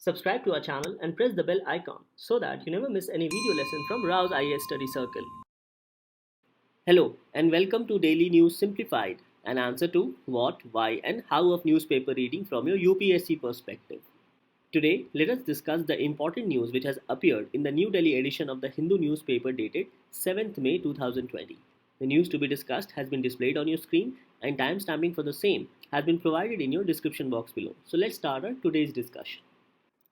Subscribe to our channel and press the bell icon so that you never miss any video lesson from RAU'S IAS Study Circle. Hello and welcome to Daily News Simplified, an answer to what, why and how of newspaper reading from your UPSC perspective. Today, let us discuss the important news which has appeared in the New Delhi edition of the Hindu newspaper dated 7th May 2020. The news to be discussed has been displayed on your screen and timestamping for the same has been provided in your description box below. So let's start our today's discussion.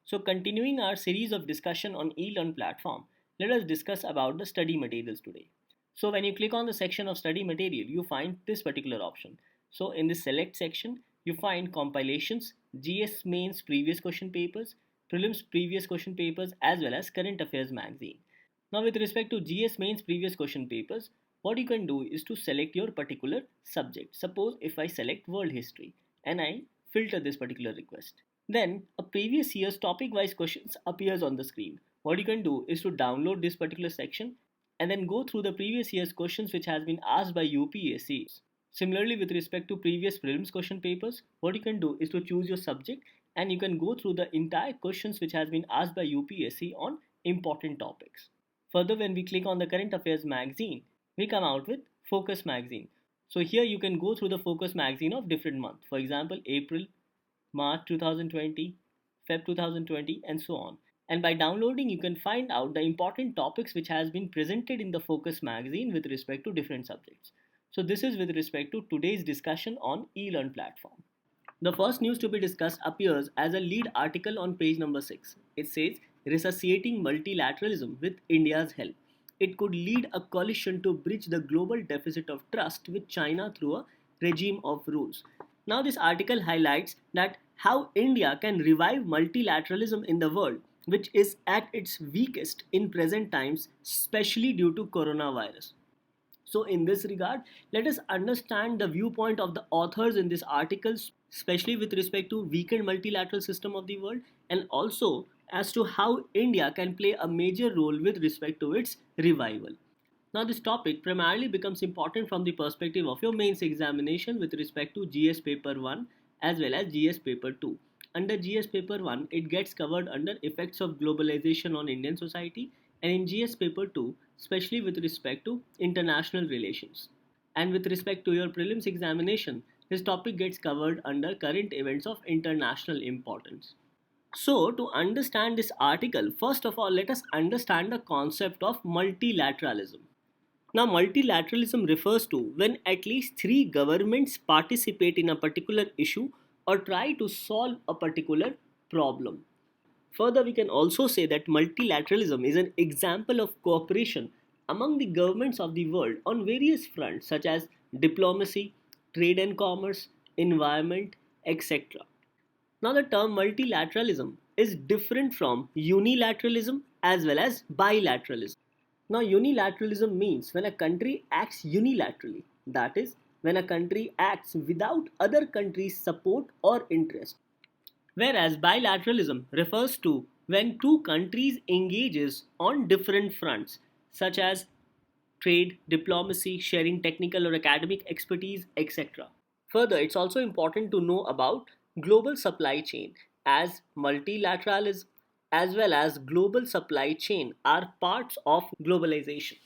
So continuing our series of discussion on ELEARN platform, let us discuss about the study materials today. So when you click on the section of study material, you find this particular option. So in this select section, you find compilations, GS mains previous question papers, prelims previous question papers as well as current affairs magazine. Now with respect to GS mains previous question papers, what you can do is to select your particular subject. Suppose if I select world history and I filter this particular request. Then a previous year's topic wise questions appears on the screen. What you can do is to download this particular section and then go through the previous year's questions which has been asked by UPSC. Similarly, with respect to previous prelims question papers, what you can do is to choose your subject and you can go through the entire questions which has been asked by UPSC on important topics. Further, when we click on the current affairs magazine, we come out with focus magazine. So here you can go through the focus magazine of different months. For example, April, March 2020, Feb 2020 and so on. And by downloading you can find out the important topics which has been presented in the focus magazine with respect to different subjects. So this is with respect to today's discussion on ELEARN platform. The first news to be discussed appears as a lead article on page number 6. It says Resuscitating Multilateralism with India's help. It could lead a coalition to bridge the global deficit of trust with China through a regime of rules. Now this article highlights that how India can revive multilateralism in the world, which is at its weakest in present times, especially due to coronavirus. So in this regard, let us understand the viewpoint of the authors in this article, especially with respect to weakened multilateral system of the world and also as to how India can play a major role with respect to its revival. Now this topic primarily becomes important from the perspective of your mains examination with respect to GS paper 1 as well as GS paper 2. Under GS paper 1, it gets covered under effects of globalization on Indian society, and in GS paper 2, especially with respect to international relations. And with respect to your prelims examination, this topic gets covered under current events of international importance. So to understand this article, first of all, let us understand the concept of multilateralism. Now, multilateralism refers to when at least three governments participate in a particular issue or try to solve a particular problem. Further, we can also say that multilateralism is an example of cooperation among the governments of the world on various fronts such as diplomacy, trade and commerce, environment, etc. Now, the term multilateralism is different from unilateralism as well as bilateralism. Now, unilateralism means when a country acts unilaterally, that is, when a country acts without other countries' support or interest. Whereas bilateralism refers to when two countries engages on different fronts, such as trade, diplomacy, sharing technical or academic expertise, etc. Further, it's also important to know about global supply chain as multilateralism as well as global supply chain are parts of globalization.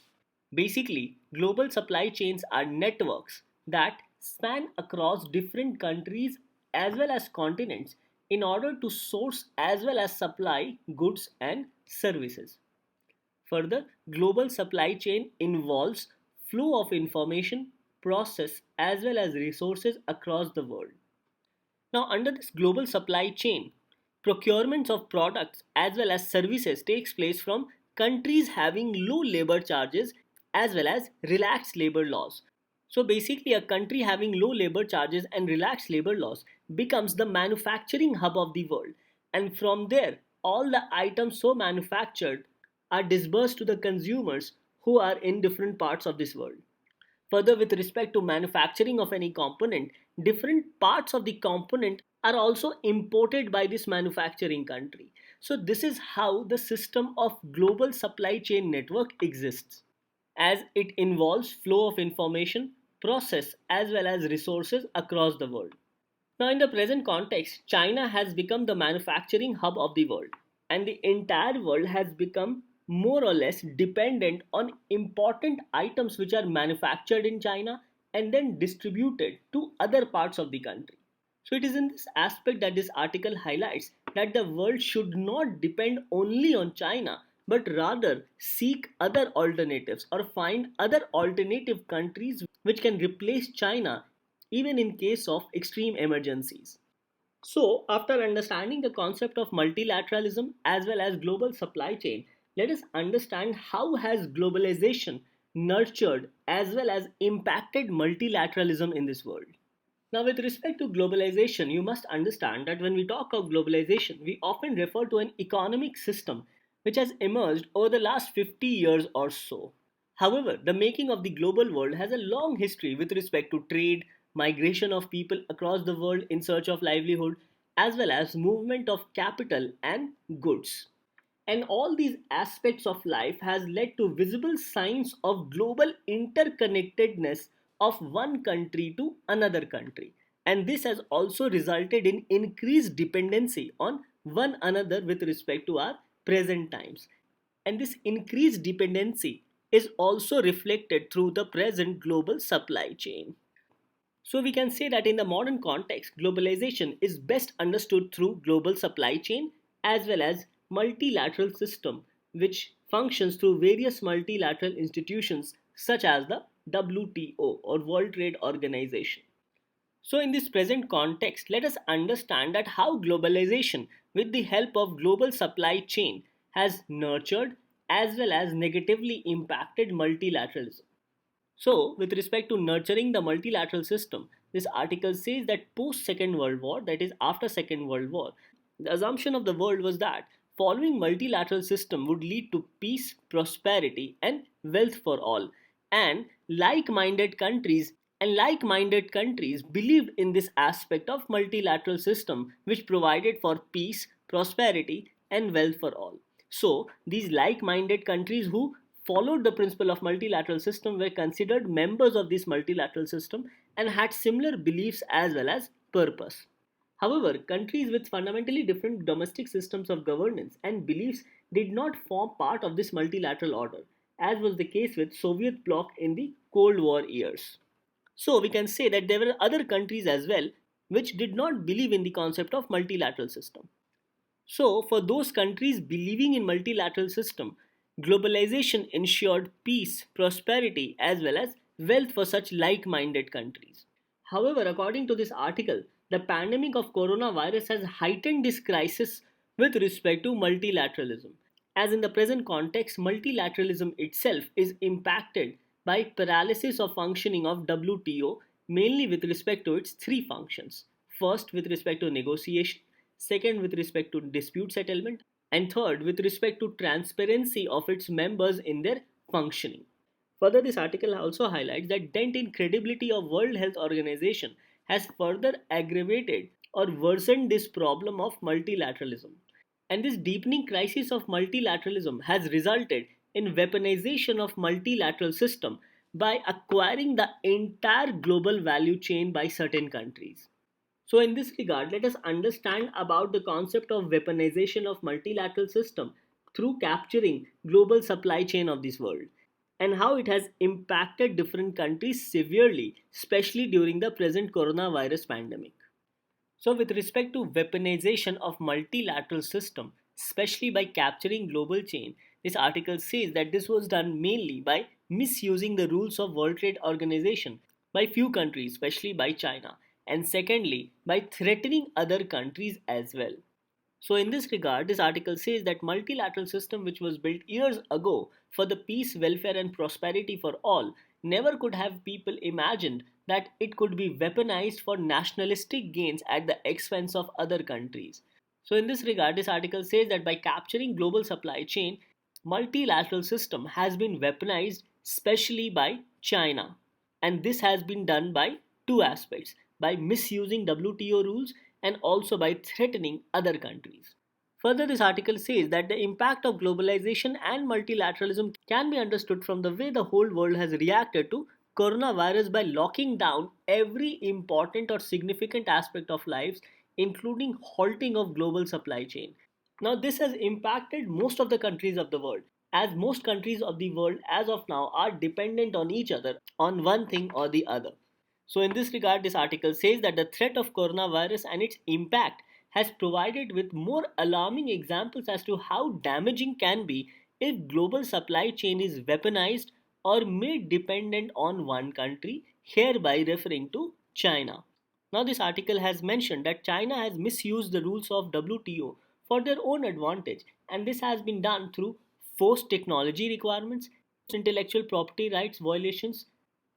Basically, global supply chains are networks that span across different countries as well as continents in order to source as well as supply goods and services. Further, global supply chain involves flow of information, process as well as resources across the world. Now, under this global supply chain, procurements of products as well as services takes place from countries having low labor charges as well as relaxed labor laws. So basically a country having low labor charges and relaxed labor laws becomes the manufacturing hub of the world, and from there all the items so manufactured are disbursed to the consumers who are in different parts of this world. Further, with respect to manufacturing of any component, different parts of the component are also imported by this manufacturing country. So this is how the system of global supply chain network exists, as it involves flow of information, process as well as resources across the world. Now, in the present context, China has become the manufacturing hub of the world, and the entire world has become more or less dependent on important items which are manufactured in China and then distributed to other parts of the country. So, it is in this aspect that this article highlights that the world should not depend only on China but rather seek other alternatives or find other alternative countries which can replace China even in case of extreme emergencies. So, after understanding the concept of multilateralism as well as global supply chain, let us understand how has globalization nurtured as well as impacted multilateralism in this world. Now, with respect to globalization, you must understand that when we talk of globalization, we often refer to an economic system which has emerged over the last 50 years or so. However, the making of the global world has a long history with respect to trade, migration of people across the world in search of livelihood, as well as movement of capital and goods. And all these aspects of life has led to visible signs of global interconnectedness of one country to another country. And this has also resulted in increased dependency on one another with respect to our present times. And this increased dependency is also reflected through the present global supply chain. So we can say that in the modern context, globalization is best understood through global supply chain as well as multilateral system which functions through various multilateral institutions such as the WTO or World Trade Organization. So in this present context, let us understand that how globalization with the help of global supply chain has nurtured as well as negatively impacted multilateralism. So, with respect to nurturing the multilateral system, this article says that post Second World War, that is after Second World War, the assumption of the world was that following multilateral system would lead to peace, prosperity and wealth for all. And like-minded countries believed in this aspect of multilateral system which provided for peace, prosperity and wealth for all. So, these like-minded countries who followed the principle of multilateral system were considered members of this multilateral system and had similar beliefs as well as purpose. However, countries with fundamentally different domestic systems of governance and beliefs did not form part of this multilateral order, as was the case with Soviet bloc in the Cold War years. So we can say that there were other countries as well which did not believe in the concept of multilateral system. So, for those countries believing in multilateral system, globalization ensured peace, prosperity as well as wealth for such like-minded countries. However, according to this article, the pandemic of coronavirus has heightened this crisis with respect to multilateralism. As in the present context, multilateralism itself is impacted by paralysis of functioning of WTO mainly with respect to its three functions. First, with respect to negotiation, second, with respect to dispute settlement, and third, with respect to transparency of its members in their functioning. Further, this article also highlights that dent in credibility of World Health Organization has further aggravated or worsened this problem of multilateralism. And this deepening crisis of multilateralism has resulted in weaponization of multilateral system by acquiring the entire global value chain by certain countries. So in this regard, let us understand about the concept of weaponization of multilateral system through capturing global supply chain of this world and how it has impacted different countries severely, especially during the present coronavirus pandemic. So with respect to weaponization of multilateral system, especially by capturing global chain, this article says that this was done mainly by misusing the rules of World Trade Organization by few countries, especially by China, and secondly by threatening other countries as well. So in this regard, this article says that multilateral system which was built years ago for the peace, welfare and prosperity for all never could have people imagined that it could be weaponized for nationalistic gains at the expense of other countries. So in this regard, this article says that by capturing global supply chain, multilateral system has been weaponized especially by China. And this has been done by two aspects, by misusing WTO rules and also by threatening other countries. Further, this article says that the impact of globalization and multilateralism can be understood from the way the whole world has reacted to coronavirus by locking down every important or significant aspect of lives, including halting of global supply chain. Now, this has impacted most of the countries of the world, as most countries of the world as of now are dependent on each other on one thing or the other. So, in this regard, this article says that the threat of coronavirus and its impact has provided with more alarming examples as to how damaging can be if global supply chain is weaponized or made dependent on one country, hereby referring to China. Now, this article has mentioned that China has misused the rules of WTO for their own advantage, and this has been done through forced technology requirements, intellectual property rights violations,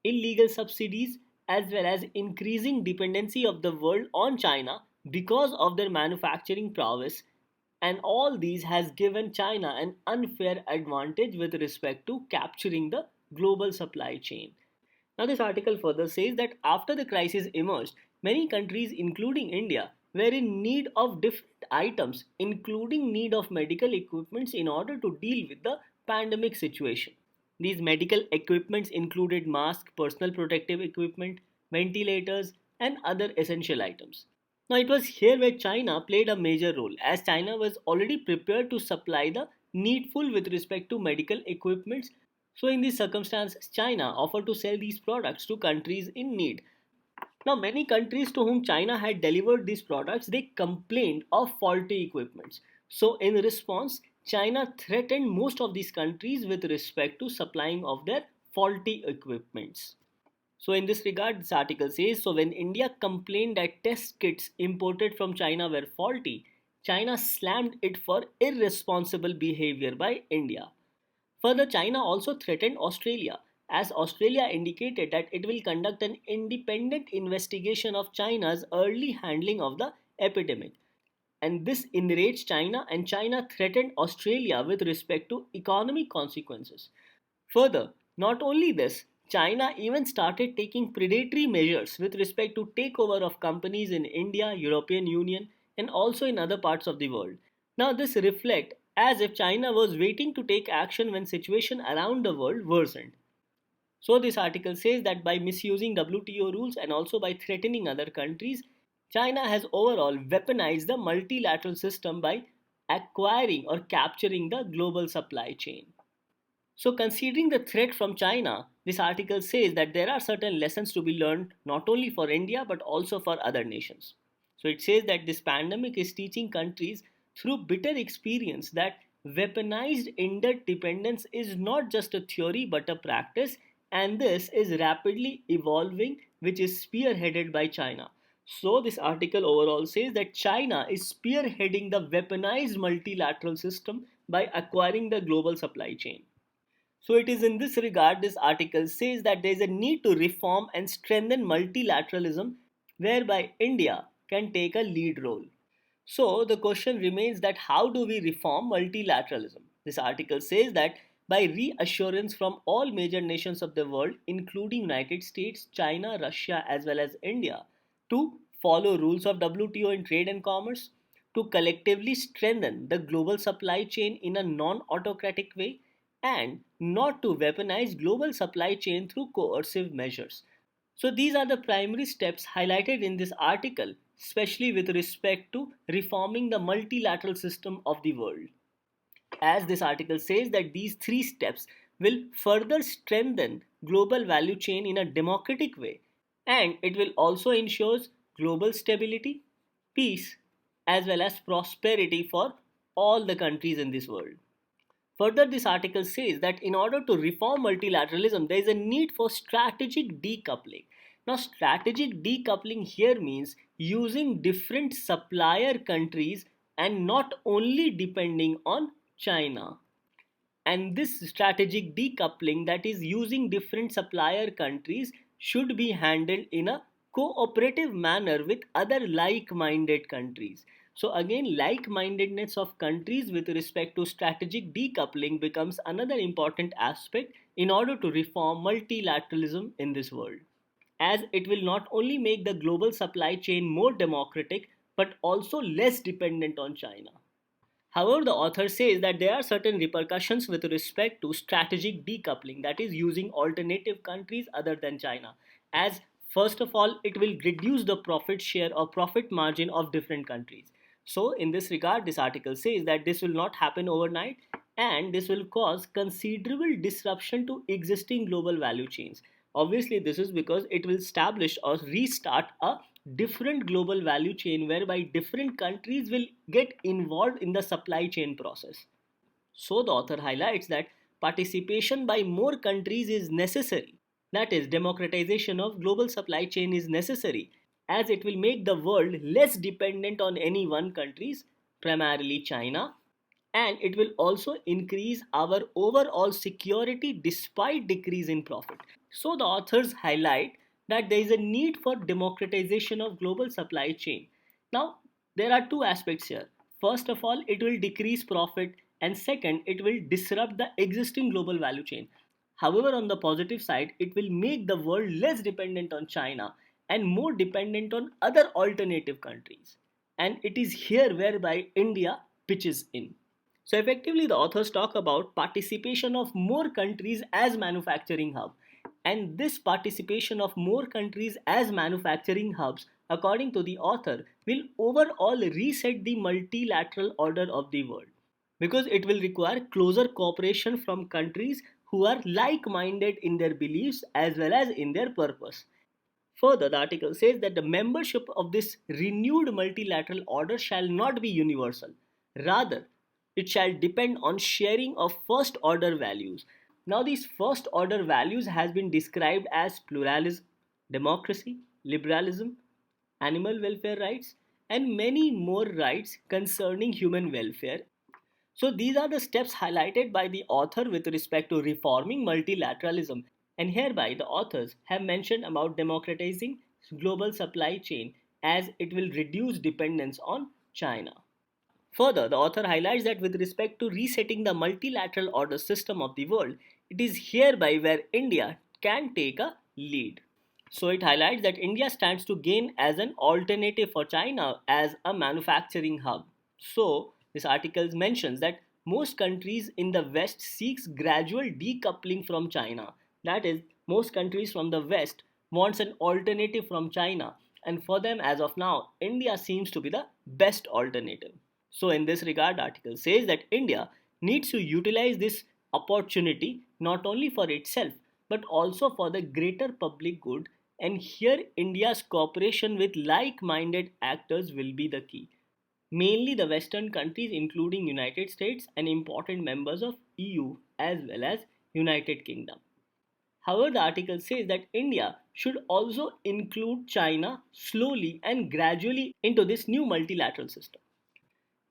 illegal subsidies, as well as increasing dependency of the world on China because of their manufacturing prowess, and all these has given China an unfair advantage with respect to capturing the global supply chain. Now, this article further says that after the crisis emerged, many countries, including India, were in need of different items, including need of medical equipments in order to deal with the pandemic situation. These medical equipments included masks, personal protective equipment, ventilators, and other essential items. Now, it was here where China played a major role, as China was already prepared to supply the needful with respect to medical equipments. So, in these circumstances, China offered to sell these products to countries in need. Now, many countries to whom China had delivered these products, they complained of faulty equipments. So, in response, China threatened most of these countries with respect to supplying of their faulty equipments. So, in this regard, this article says so when India complained that test kits imported from China were faulty, China slammed it for irresponsible behavior by India. Further, China also threatened Australia, as Australia indicated that it will conduct an independent investigation of China's early handling of the epidemic. And this enraged China, and China threatened Australia with respect to economic consequences. Further, not only this, China even started taking predatory measures with respect to takeover of companies in India, European Union, and also in other parts of the world. Now, this reflects as if China was waiting to take action when situation around the world worsened. So, this article says that by misusing WTO rules and also by threatening other countries, China has overall weaponized the multilateral system by acquiring or capturing the global supply chain. So, considering the threat from China, this article says that there are certain lessons to be learned not only for India but also for other nations. So, it says that this pandemic is teaching countries through bitter experience that weaponized interdependence is not just a theory but a practice, and this is rapidly evolving, which is spearheaded by China. So, this article overall says that China is spearheading the weaponized multilateral system by acquiring the global supply chain. So, it is in this regard this article says that there is a need to reform and strengthen multilateralism whereby India can take a lead role. So, the question remains that how do we reform multilateralism? This article says that by reassurance from all major nations of the world, including United States, China, Russia, as well as India, to follow rules of WTO in trade and commerce, to collectively strengthen the global supply chain in a non-autocratic way, and not to weaponize global supply chain through coercive measures. So these are the primary steps highlighted in this article, especially with respect to reforming the multilateral system of the world. As this article says that these three steps will further strengthen global value chain in a democratic way, and it will also ensure global stability, peace, as well as prosperity for all the countries in this world. Further, this article says that in order to reform multilateralism, there is a need for strategic decoupling. Now, strategic decoupling here means using different supplier countries and not only depending on China. And this strategic decoupling, that is using different supplier countries, should be handled in a cooperative manner with other like minded countries. So, again, like mindedness of countries with respect to strategic decoupling becomes another important aspect in order to reform multilateralism in this world, as it will not only make the global supply chain more democratic but also less dependent on China. However, the author says that there are certain repercussions with respect to strategic decoupling, that is, using alternative countries other than China, as first of all, it will reduce the profit share or profit margin of different countries. So, in this regard, this article says that this will not happen overnight and this will cause considerable disruption to existing global value chains. Obviously, this is because it will establish or restart a different global value chain whereby different countries will get involved in the supply chain process. So the author highlights that participation by more countries is necessary. That is, democratization of global supply chain is necessary as it will make the world less dependent on any one countries, primarily China, and it will also increase our overall security despite decrease in profit. So the authors highlight that there is a need for democratization of global supply chain. Now, there are two aspects here. First of all, it will decrease profit, and second, it will disrupt the existing global value chain. However, on the positive side, it will make the world less dependent on China and more dependent on other alternative countries. And it is here whereby India pitches in. So effectively the authors talk about participation of more countries as manufacturing hub, and this participation of more countries as manufacturing hubs according to the author will overall reset the multilateral order of the world because it will require closer cooperation from countries who are like-minded in their beliefs as well as in their purpose. Further, the article says that the membership of this renewed multilateral order shall not be universal. Rather, it shall depend on sharing of first order values. Now, these first order values has been described as pluralism, democracy, liberalism, animal welfare rights, and many more rights concerning human welfare. So these are the steps highlighted by the author with respect to reforming multilateralism, and hereby the authors have mentioned about democratizing global supply chain as it will reduce dependence on China. Further, the author highlights that with respect to resetting the multilateral order system of the world, it is hereby where India can take a lead. So it highlights that India stands to gain as an alternative for China as a manufacturing hub. So this article mentions that most countries in the West seeks gradual decoupling from China. That is, most countries from the West wants an alternative from China, and for them as of now, India seems to be the best alternative. So in this regard, the article says that India needs to utilize this opportunity not only for itself but also for the greater public good, and here India's cooperation with like-minded actors will be the key, mainly the western countries including United States and important members of EU as well as United Kingdom. However, the article says that India should also include China slowly and gradually into this new multilateral system.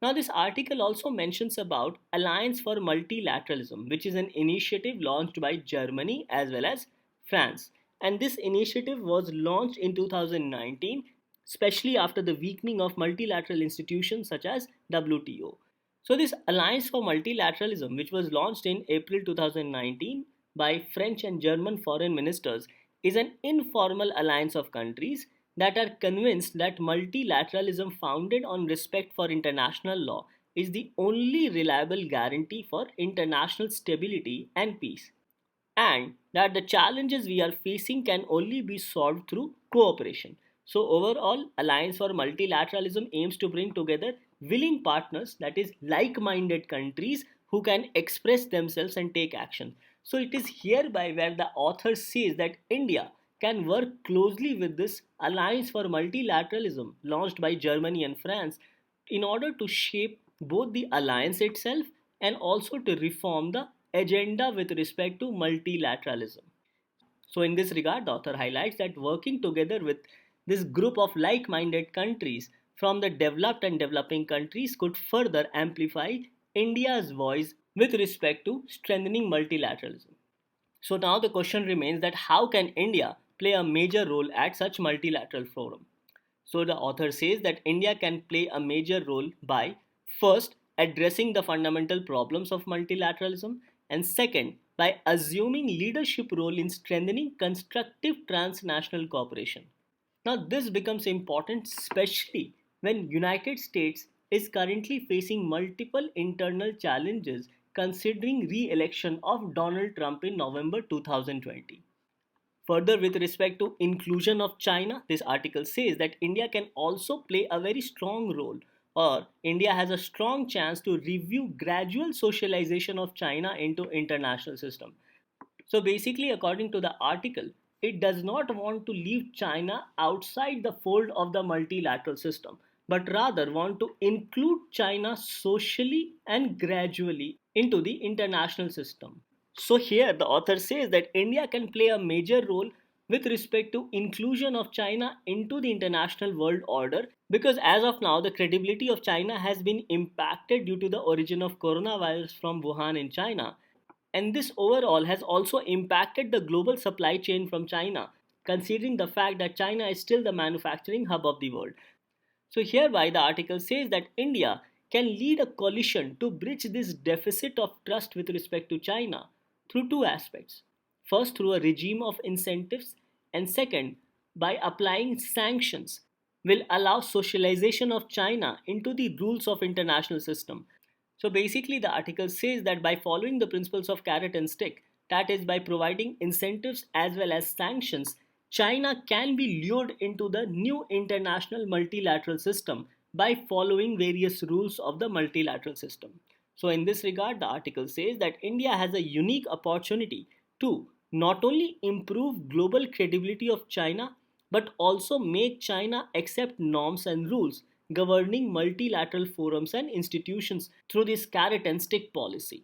Now, this article also mentions about Alliance for Multilateralism, which is an initiative launched by Germany as well as France. And this initiative was launched in 2019, especially after the weakening of multilateral institutions such as WTO. So, this Alliance for Multilateralism, which was launched in April 2019 by French and German foreign ministers, is an informal alliance of countries that are convinced that multilateralism founded on respect for international law is the only reliable guarantee for international stability and peace, and that the challenges we are facing can only be solved through cooperation. So, overall, Alliance for Multilateralism aims to bring together willing partners, that is, like minded countries who can express themselves and take action. So, it is hereby where the author says that India can work closely with this Alliance for Multilateralism launched by Germany and France in order to shape both the alliance itself and also to reform the agenda with respect to multilateralism. So, in this regard, the author highlights that working together with this group of like minded countries from the developed and developing countries could further amplify India's voice with respect to strengthening multilateralism. So, now the question remains that how can India play a major role at such multilateral forum? So the author says that India can play a major role by first addressing the fundamental problems of multilateralism, and second by assuming leadership role in strengthening constructive transnational cooperation. Now this becomes important especially when United States is currently facing multiple internal challenges considering re-election of Donald Trump in November 2020. Further, with respect to inclusion of China, this article says that India can also play a very strong role, or India has a strong chance to review gradual socialization of China into international system. So basically, according to the article, it does not want to leave China outside the fold of the multilateral system, but rather want to include China socially and gradually into the international system. So here the author says that India can play a major role with respect to inclusion of China into the international world order, because as of now the credibility of China has been impacted due to the origin of coronavirus from Wuhan in China, and this overall has also impacted the global supply chain from China, considering the fact that China is still the manufacturing hub of the world. So, hereby the article says that India can lead a coalition to bridge this deficit of trust with respect to China through two aspects. First, through a regime of incentives, and second, by applying sanctions, will allow socialization of China into the rules of international system. So basically, the article says that by following the principles of carrot and stick, that is, by providing incentives as well as sanctions, China can be lured into the new international multilateral system by following various rules of the multilateral system. So, in this regard, the article says that India has a unique opportunity to not only improve global credibility of China but also make China accept norms and rules governing multilateral forums and institutions through this carrot and stick policy.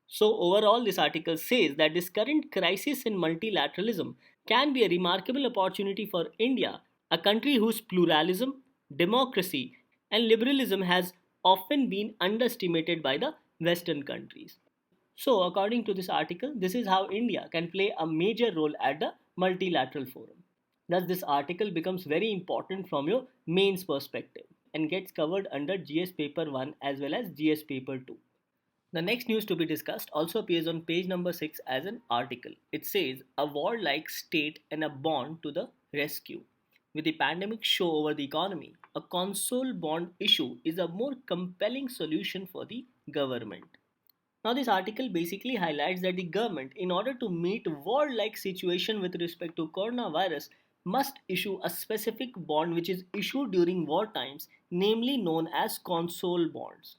So, overall, this article says that this current crisis in multilateralism can be a remarkable opportunity for India, a country whose pluralism, democracy, and liberalism has often been underestimated by the Western countries. So, according to this article, this is how India can play a major role at the multilateral forum. Thus, this article becomes very important from your mains perspective and gets covered under GS paper 1 as well as GS paper 2. The next news to be discussed also appears on page number 6 as an article. It says, a warlike state and a bond to the rescue. With the pandemic show over the economy, a Consol Bond issue is a more compelling solution for the government. Now, this article basically highlights that the government, in order to meet war-like situation with respect to coronavirus, must issue a specific bond which is issued during war times, namely known as Consol bonds.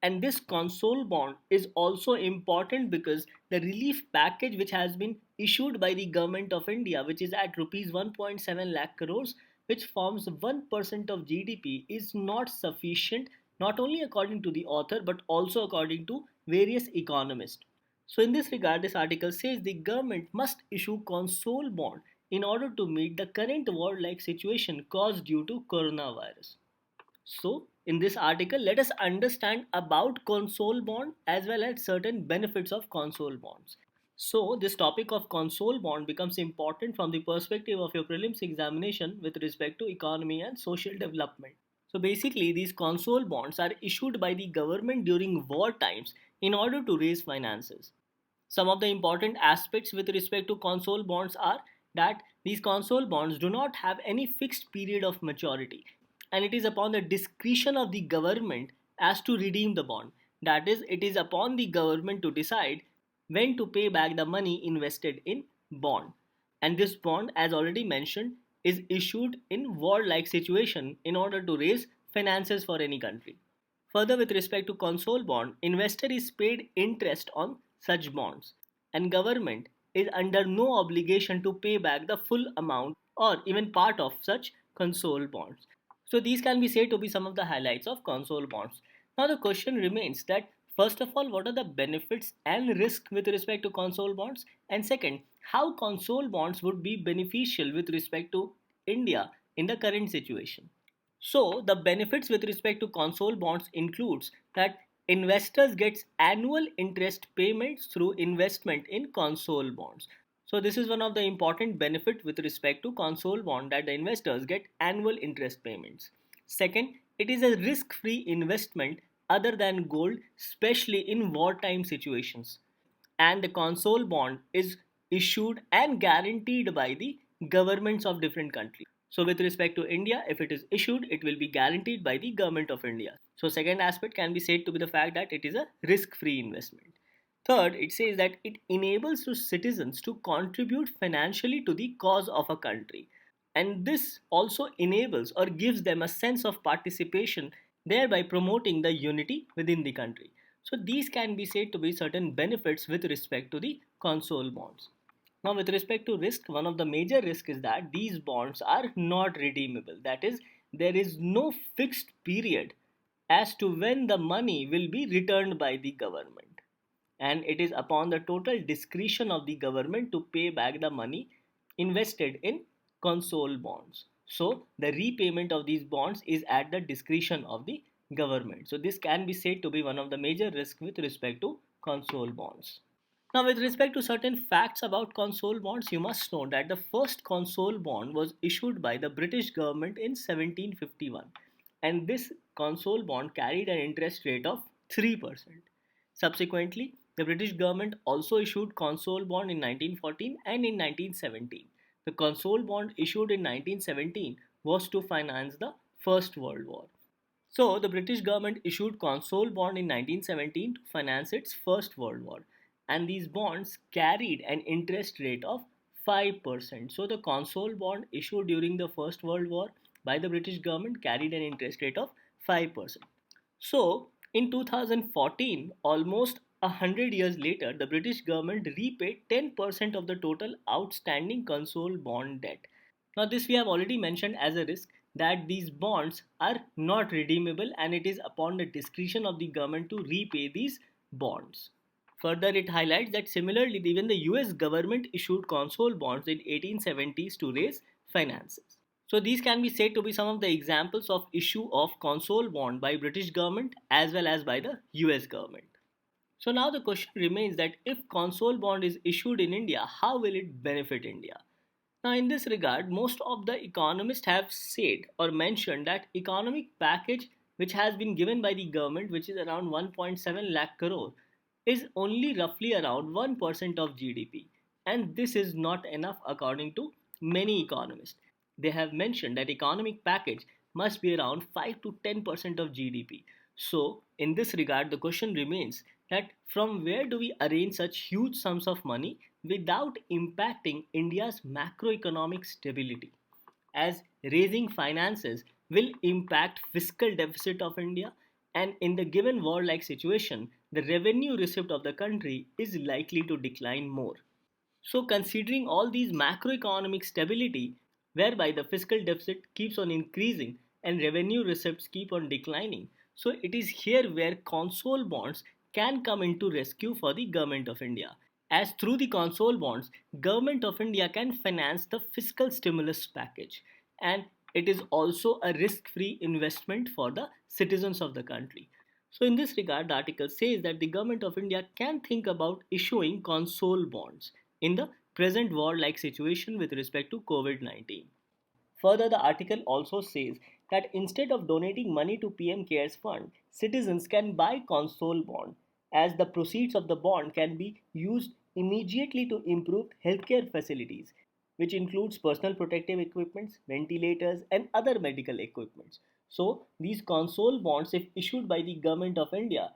And this Consol bond is also important because the relief package which has been issued by the government of India, which is at rupees 1.7 lakh crores, which forms 1% of GDP, is not sufficient, not only according to the author but also according to various economists. So, in this regard, this article says the government must issue Consol bond in order to meet the current war-like situation caused due to coronavirus. So, in this article, let us understand about Consol bond as well as certain benefits of Consol bonds. So, this topic of Consol bond becomes important from the perspective of your prelims examination with respect to economy and social development. So, basically, these Consol bonds are issued by the government during war times in order to raise finances. Some of the important aspects with respect to Consol bonds are that these Consol bonds do not have any fixed period of maturity, and it is upon the discretion of the government as to redeem the bond. That is, it is upon the government to decide when to pay back the money invested in bond. And this bond, as already mentioned, is issued in war-like situation in order to raise finances for any country. Further, with respect to Consol bond, investor is paid interest on such bonds, and government is under no obligation to pay back the full amount or even part of such Consol bonds. So these can be said to be some of the highlights of Consol bonds. Now the question remains that first of all, what are the benefits and risks with respect to Consol bonds, and second, how Consol bonds would be beneficial with respect to India in the current situation. So the benefits with respect to Consol bonds includes that investors gets annual interest payments through investment in Consol bonds. So this is one of the important benefit with respect to Consol bond, that the investors get annual interest payments. Second, it is a risk-free investment other than gold, especially in wartime situations. And the Consol bond is issued and guaranteed by the governments of different countries. So with respect to India, if it is issued, it will be guaranteed by the government of India. So second aspect can be said to be the fact that it is a risk-free investment. Third, it says that it enables to citizens to contribute financially to the cause of a country. And this also enables or gives them a sense of participation, thereby promoting the unity within the country. So these can be said to be certain benefits with respect to the Consol bonds. Now, with respect to risk, one of the major risks is that these bonds are not redeemable. That is, there is no fixed period as to when the money will be returned by the government. And it is upon the total discretion of the government to pay back the money invested in console bonds. So, the repayment of these bonds is at the discretion of the government. So, this can be said to be one of the major risks with respect to console bonds. Now, with respect to certain facts about console bonds, you must know that the first console bond was issued by the British government in 1751, and this console bond carried an interest rate of 3%. Subsequently, the British government also issued console bond in 1914 and in 1917. The console bond issued in 1917 was to finance the First World War. So, the British government issued Consol Bond in 1917 to finance its First World War, and these bonds carried an interest rate of 5%. So, the Consol Bond issued during the First World War by the British government carried an interest rate of 5%. So, in 2014, almost 100 years later, the British government repaid 10% of the total outstanding Consol Bond debt. Now, this we have already mentioned as a risk that these bonds are not redeemable and it is upon the discretion of the government to repay these bonds. Further, it highlights that similarly, even the US government issued console bonds in 1870s to raise finances. So these can be said to be some of the examples of issue of console bond by British government as well as by the US government. So now the question remains that if console bond is issued in India, how will it benefit India? Now, in this regard, most of the economists have said or mentioned that economic package which has been given by the government, which is around 1.7 lakh crore, is only roughly around 1% of GDP. And this is not enough according to many economists. They have mentioned that economic package must be around 5 to 10% of GDP. So, in this regard, the question remains that from where do we arrange such huge sums of money without impacting India's macroeconomic stability? As raising finances will impact fiscal deficit of India, and in the given war-like situation, the revenue receipt of the country is likely to decline more. So, considering all these macroeconomic stability, whereby the fiscal deficit keeps on increasing and revenue receipts keep on declining, so it is here where console bonds can come into rescue for the government of India. As through the console bonds, government of India can finance the fiscal stimulus package, and it is also a risk-free investment for the citizens of the country. So, in this regard, the article says that the government of India can think about issuing console bonds in the present war like situation with respect to COVID 19. Further, the article also says that instead of donating money to PM CARES Fund, citizens can buy console bond as the proceeds of the bond can be used immediately to improve healthcare facilities, which includes personal protective equipments, ventilators, and other medical equipments. So, these console bonds, if issued by the government of India,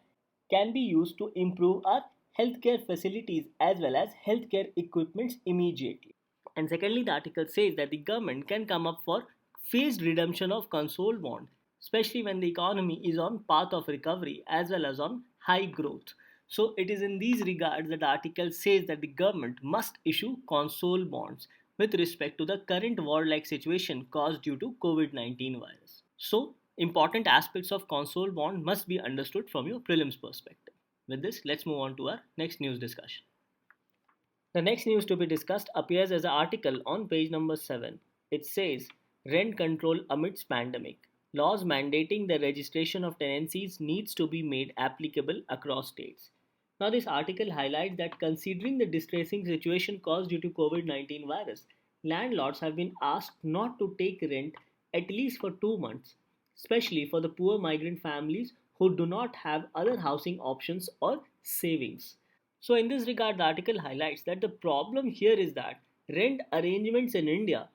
can be used to improve our healthcare facilities as well as healthcare equipments immediately. And secondly, the article says that the government can come up for phased redemption of console bond, especially when the economy is on path of recovery as well as on high growth. So it is in these regards that the article says that the government must issue console bonds with respect to the current war-like situation caused due to COVID-19 virus. So important aspects of console bond must be understood from your prelims perspective. With this, let's move on to our next news discussion. The next news to be discussed appears as an article on page number 7. It says, Rent control amidst pandemic. Laws mandating the registration of tenancies needs to be made applicable across states. Now this article highlights that considering the distressing situation caused due to COVID-19 virus, landlords have been asked not to take rent at least for 2 months, especially for the poor migrant families who do not have other housing options or savings. So, in this regard, the article highlights that the problem here is that rent arrangements in India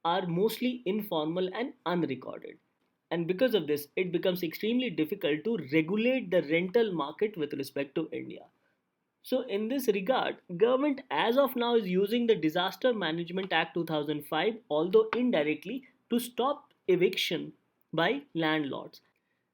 are mostly informal and unrecorded. And because of this, it becomes extremely difficult to regulate the rental market with respect to India. So in this regard, government as of now is using the Disaster Management Act 2005, although indirectly, to stop eviction by landlords.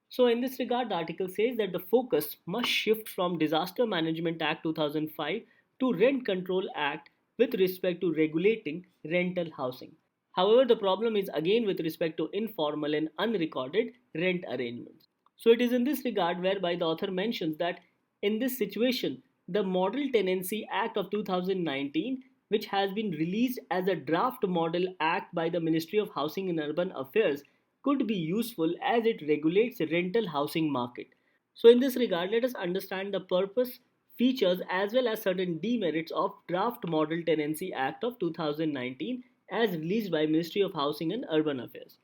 So in this regard, the article says that the focus must shift from Disaster Management Act 2005 to Rent Control Act with respect to regulating rental housing. However, the problem is again with respect to informal and unrecorded rent arrangements. So it is in this regard whereby the author mentions that in this situation, the Model Tenancy Act of 2019, which has been released as a draft model act by the Ministry of Housing and Urban Affairs, could be useful as it regulates the rental housing market. So in this regard, let us understand the purpose, features as well as certain demerits of Draft Model Tenancy Act of 2019 as released by Ministry of Housing and Urban Affairs.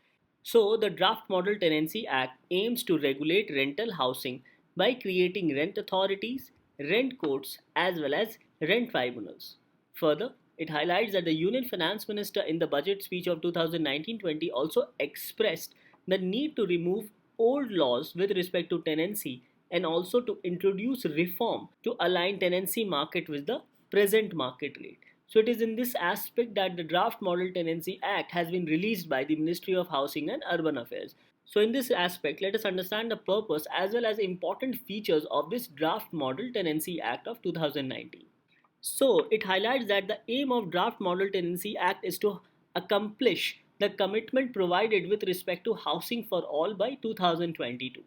So the Draft Model Tenancy Act aims to regulate rental housing by creating rent authorities, rent courts as well as rent tribunals. Further, it highlights that the Union Finance Minister in the budget speech of 2019-20 also expressed the need to remove old laws with respect to tenancy and also to introduce reform to align tenancy market with the present market rate. So it is in this aspect that the Draft Model Tenancy Act has been released by the Ministry of Housing and Urban Affairs. So in this aspect, let us understand the purpose as well as important features of this Draft Model Tenancy Act of 2019. So it highlights that the aim of Draft Model Tenancy Act is to accomplish the commitment provided with respect to housing for all by 2022.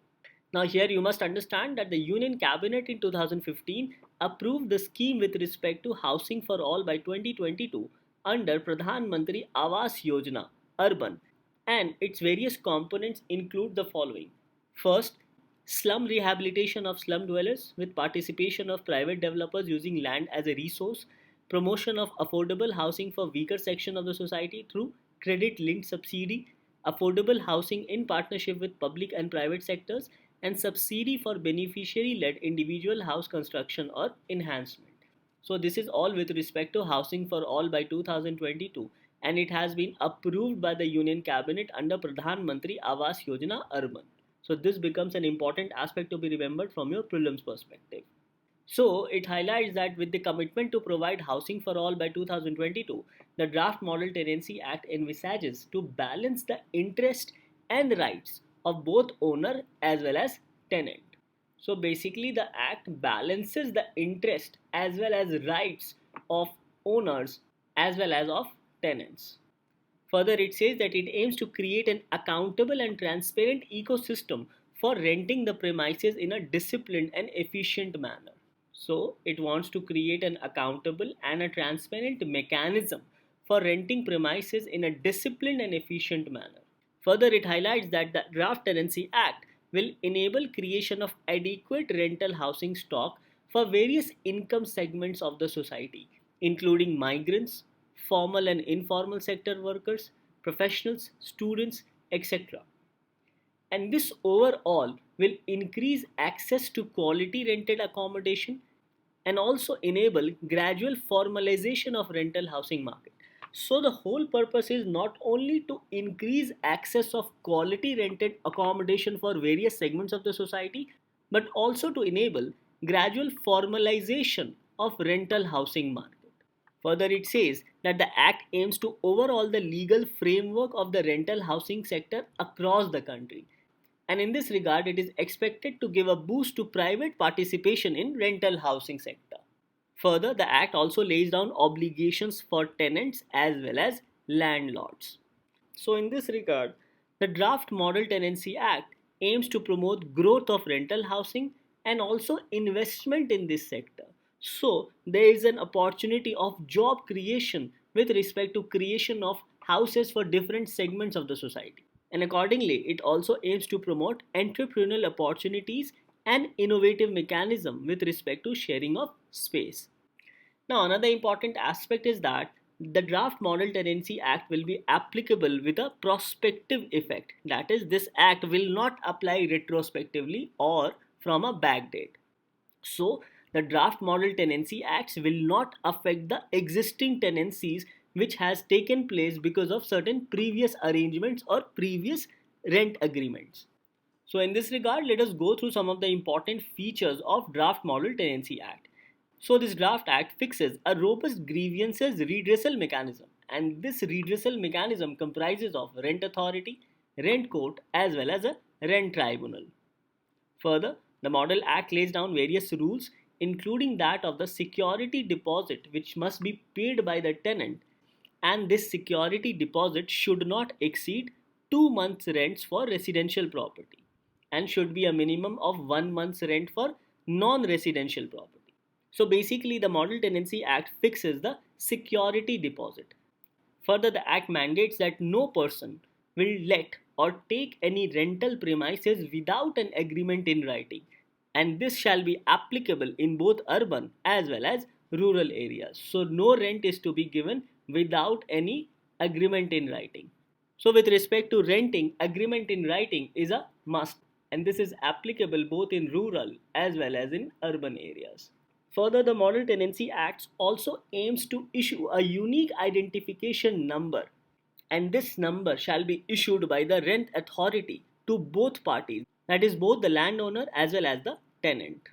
Now here you must understand that the Union Cabinet in 2015 approved the scheme with respect to housing for all by 2022 under Pradhan Mantri Awas Yojana Urban, and its various components include the following. First, slum rehabilitation of slum dwellers with participation of private developers using land as a resource, promotion of affordable housing for weaker section of the society through credit linked subsidy, affordable housing in partnership with public and private sectors, and subsidy for beneficiary led individual house construction or enhancement. So this is all with respect to housing for all by 2022, and it has been approved by the Union Cabinet under Pradhan Mantri Awas Yojana Urban. So this becomes an important aspect to be remembered from your prelims perspective. So it highlights that with the commitment to provide housing for all by 2022, the Draft Model Tenancy Act envisages to balance the interest and rights of both owner as well as tenant. So basically the act balances the interest as well as rights of owners as well as of tenants. Further, it says that it aims to create an accountable and transparent ecosystem for renting the premises in a disciplined and efficient manner. So, it wants to create an accountable and a transparent mechanism for renting premises in a disciplined and efficient manner. Further, it highlights that the Draft Tenancy Act will enable creation of adequate rental housing stock for various income segments of the society, including migrants, formal and informal sector workers, professionals, students, etc. And this overall will increase access to quality rented accommodation and also enable gradual formalization of rental housing market. So the whole purpose is not only to increase access of quality rented accommodation for various segments of the society, but also to enable gradual formalization of rental housing market. Further, it says that the Act aims to overhaul the legal framework of the rental housing sector across the country. And in this regard, it is expected to give a boost to private participation in rental housing sector. Further, the Act also lays down obligations for tenants as well as landlords. So in this regard, the Draft Model Tenancy Act aims to promote growth of rental housing and also investment in this sector. So there is an opportunity of job creation with respect to creation of houses for different segments of the society. And accordingly, it also aims to promote entrepreneurial opportunities and innovative mechanism with respect to sharing of space. Now, another important aspect is that the Draft Model Tenancy Act will be applicable with a prospective effect. That is, this act will not apply retrospectively or from a back date. So, the Draft Model Tenancy Acts will not affect the existing tenancies which has taken place because of certain previous arrangements or previous rent agreements. So in this regard, let us go through some of the important features of Draft Model Tenancy Act. So this draft act fixes a robust grievances redressal mechanism, and this redressal mechanism comprises of rent authority, rent court as well as a rent tribunal. Further, the Model Act lays down various rules including that of the security deposit which must be paid by the tenant, and this security deposit should not exceed 2 months rents for residential property and should be a minimum of 1 month's rent for non-residential property. So basically, the Model Tenancy Act fixes the security deposit. Further, the Act mandates that no person will let or take any rental premises without an agreement in writing, and this shall be applicable in both urban as well as rural areas. So, no rent is to be given without any agreement in writing. So, with respect to renting, agreement in writing is a must, and this is applicable both in rural as well as in urban areas. Further, the Model Tenancy Act also aims to issue a unique identification number, and this number shall be issued by the rent authority to both parties, that is, both the landowner as well as the tenant.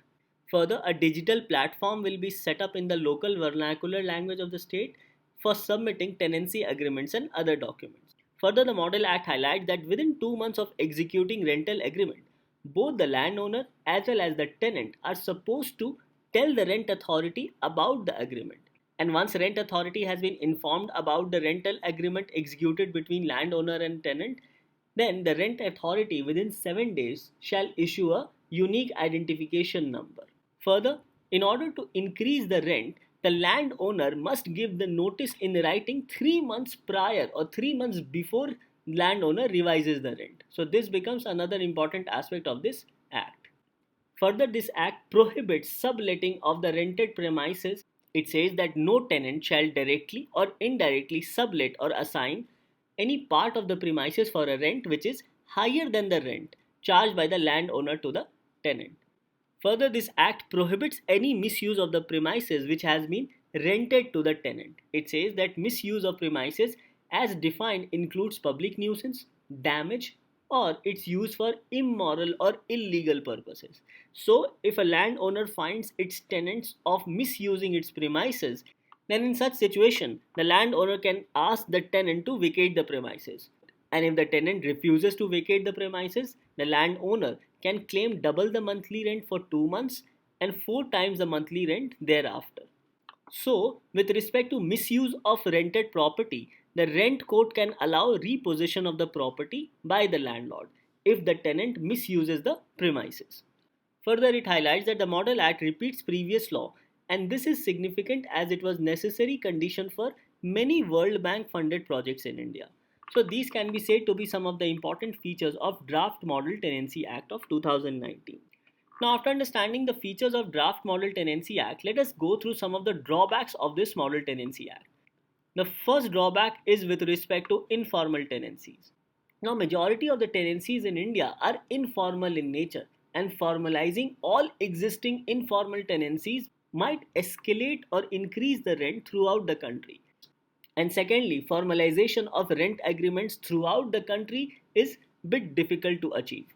Further, a digital platform will be set up in the local vernacular language of the state for submitting tenancy agreements and other documents. Further, the Model Act highlights that within 2 months of executing rental agreement, both the landowner as well as the tenant are supposed to tell the rent authority about the agreement. And once rent authority has been informed about the rental agreement executed between landowner and tenant, then the rent authority within 7 days shall issue a unique identification number. Further, in order to increase the rent, the landowner must give the notice in writing 3 months prior or 3 months before landowner revises the rent. So this becomes another important aspect of this act. Further, this act prohibits subletting of the rented premises. It says that no tenant shall directly or indirectly sublet or assign any part of the premises for a rent which is higher than the rent charged by the landowner to the tenant. Further, this act prohibits any misuse of the premises which has been rented to the tenant. It says that misuse of premises as defined includes public nuisance, damage, or its use for immoral or illegal purposes. So, if a landowner finds its tenants of misusing its premises, then in such situation, the landowner can ask the tenant to vacate the premises. And if the tenant refuses to vacate the premises, the landowner can claim double the monthly rent for 2 months and 4 times the monthly rent thereafter. So, with respect to misuse of rented property, the rent court can allow repossession of the property by the landlord if the tenant misuses the premises. Further, it highlights that the Model Act repeats previous law, and this is significant as it was necessary condition for many World Bank funded projects in India. So these can be said to be some of the important features of Draft Model Tenancy Act of 2019. Now, after understanding the features of Draft Model Tenancy Act, let us go through some of the drawbacks of this Model Tenancy Act. The first drawback is with respect to informal tenancies. Now, majority of the tenancies in India are informal in nature, and formalizing all existing informal tenancies might escalate or increase the rent throughout the country. And secondly, formalization of rent agreements throughout the country is bit difficult to achieve.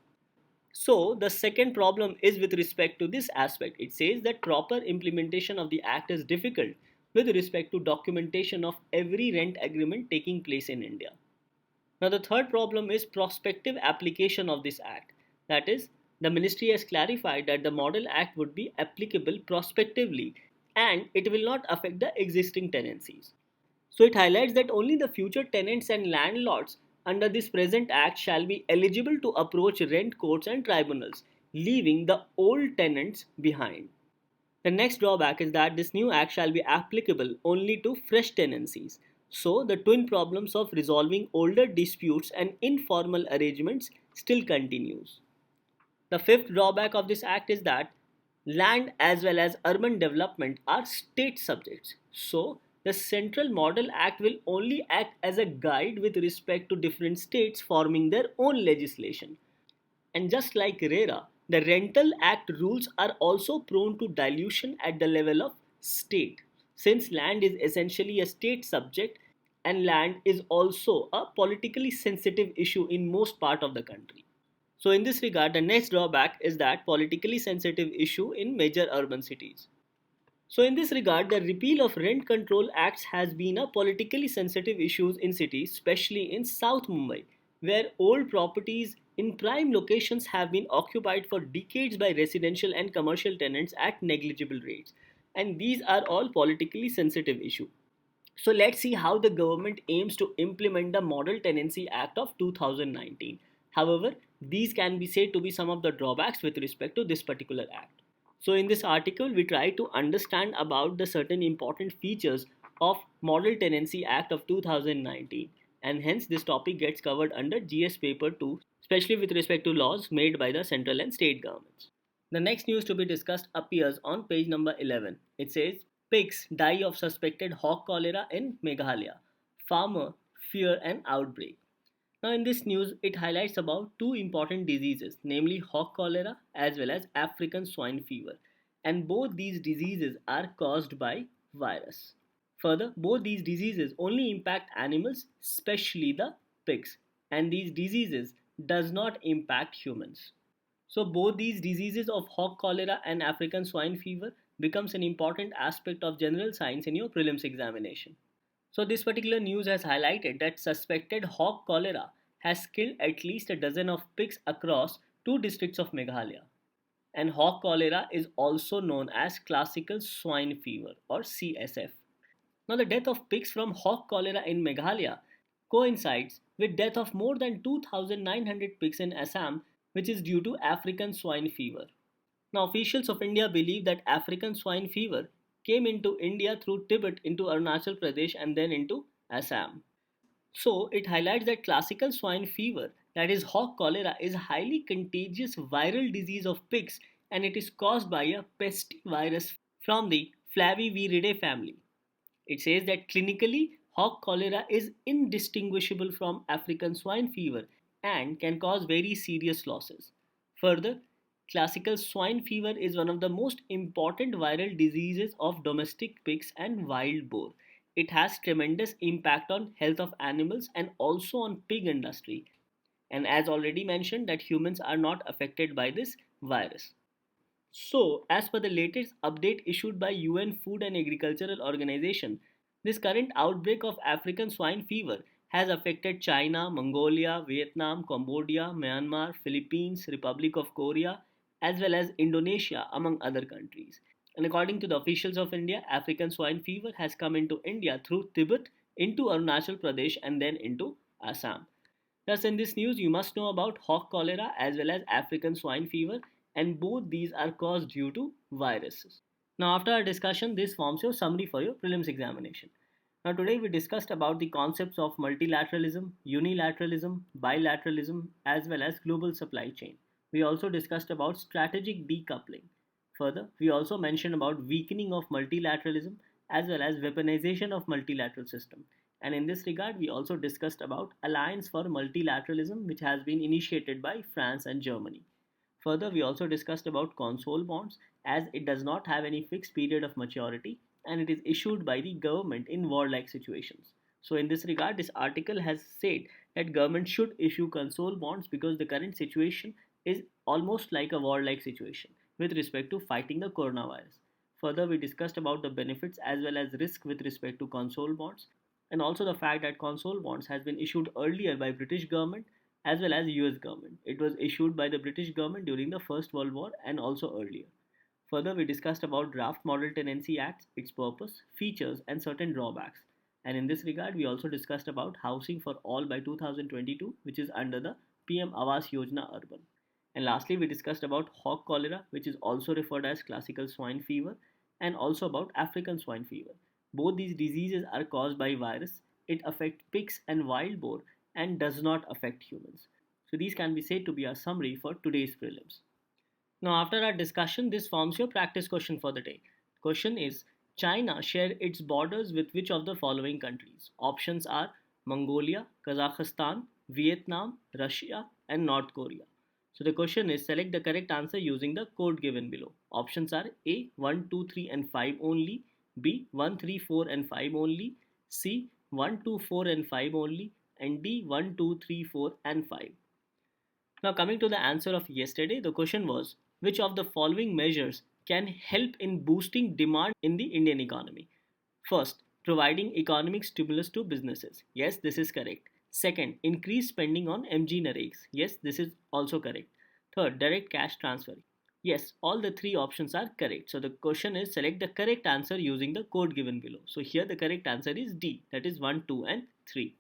So the second problem is with respect to this aspect. It says that proper implementation of the act is difficult with respect to documentation of every rent agreement taking place in India. Now the third problem is prospective application of this act. That is, the ministry has clarified that the Model Act would be applicable prospectively and it will not affect the existing tenancies. So it highlights that only the future tenants and landlords under this present act shall be eligible to approach rent courts and tribunals, leaving the old tenants behind. The next drawback is that this new act shall be applicable only to fresh tenancies. So the twin problems of resolving older disputes and informal arrangements still continues. The fifth drawback of this act is that land as well as urban development are state subjects. So the Central Model Act will only act as a guide with respect to different states forming their own legislation. And just like RERA, the Rental Act rules are also prone to dilution at the level of state. Since land is essentially a state subject, and land is also a politically sensitive issue in most part of the country. So in this regard, the next drawback is that politically sensitive issue in major urban cities. So in this regard, the repeal of rent control acts has been a politically sensitive issue in cities, especially in South Mumbai, where old properties in prime locations have been occupied for decades by residential and commercial tenants at negligible rates. And these are all politically sensitive issues. So let's see how the government aims to implement the Model Tenancy Act of 2019. However, these can be said to be some of the drawbacks with respect to this particular act. So in this article, we try to understand about the certain important features of Model Tenancy Act of 2019, and hence this topic gets covered under GS paper 2, especially with respect to laws made by the central and state governments. The next news to be discussed appears on page number 11. It says, pigs die of suspected hog cholera in Meghalaya. Farmer fear an outbreak. Now in this news, it highlights about two important diseases, namely hog cholera as well as African swine fever. And both these diseases are caused by virus. Further, both these diseases only impact animals, especially the pigs. And these diseases does not impact humans. So both these diseases of hog cholera and African swine fever becomes an important aspect of general science in your prelims examination. So this particular news has highlighted that suspected hog cholera has killed at least a dozen of pigs across two districts of Meghalaya. And hog cholera is also known as classical swine fever or CSF. Now the death of pigs from hog cholera in Meghalaya coincides with death of more than 2,900 pigs in Assam, which is due to African swine fever. Now officials of India believe that African swine fever came into India through Tibet into Arunachal Pradesh and then into Assam. So it highlights that classical swine fever, that is hog cholera, is a highly contagious viral disease of pigs and it is caused by a pestivirus from the Flaviviridae family. It says that clinically, hog cholera is indistinguishable from African swine fever and can cause very serious losses. Further, classical swine fever is one of the most important viral diseases of domestic pigs and wild boar. It has tremendous impact on health of animals and also on pig industry. And as already mentioned that humans are not affected by this virus. So, as per the latest update issued by UN Food and Agricultural Organization, this current outbreak of African swine fever has affected China, Mongolia, Vietnam, Cambodia, Myanmar, Philippines, Republic of Korea, as well as Indonesia, among other countries. And according to the officials of India, African swine fever has come into India through Tibet, into Arunachal Pradesh, and then into Assam. Thus, in this news, you must know about hog cholera as well as African swine fever, and both these are caused due to viruses. Now, after our discussion, this forms your summary for your prelims examination. Now, today we discussed about the concepts of multilateralism, unilateralism, bilateralism, as well as global supply chain. We also discussed about strategic decoupling. Further, we also mentioned about weakening of multilateralism as well as weaponization of multilateral system. And in this regard, we also discussed about Alliance for Multilateralism, which has been initiated by France and Germany. Further, we also discussed about Consol Bonds, as it does not have any fixed period of maturity and it is issued by the government in warlike situations. So in this regard, this article has said that government should issue Consol Bonds because the current situation is almost like a warlike situation with respect to fighting the coronavirus. Further, we discussed about the benefits as well as risk with respect to Consol Bonds and also the fact that Consol Bonds has been issued earlier by British government as well as US government. It was issued by the British government during the First World War and also earlier. Further, we discussed about Draft Model Tenancy Acts, its purpose, features and certain drawbacks. And in this regard, we also discussed about Housing for All by 2022, which is under the PM Awas Yojana Urban. And lastly, we discussed about hog cholera, which is also referred as classical swine fever, and also about African swine fever. Both these diseases are caused by virus. It affects pigs and wild boar and does not affect humans. So these can be said to be our summary for today's prelims. Now after our discussion, this forms your practice question for the day. Question is, China share its borders with which of the following countries? Options are Mongolia, Kazakhstan, Vietnam, Russia and North Korea. So the question is, select the correct answer using the code given below. Options are A 1, 2, 3 and 5 only, B 1, 3, 4 and 5 only, C 1, 2, 4 and 5 only, and D 1, 2, 3, 4 and 5. Now coming to the answer of yesterday, the question was which of the following measures can help in boosting demand in the Indian economy? First, providing economic stimulus to businesses. Yes, this is correct. Second, increase spending on MG Naregas. Yes, this is also correct. Third, direct cash transfer. Yes, all the three options are correct. So the question is select the correct answer using the code given below. So here the correct answer is D, that is 1, 2 and 3.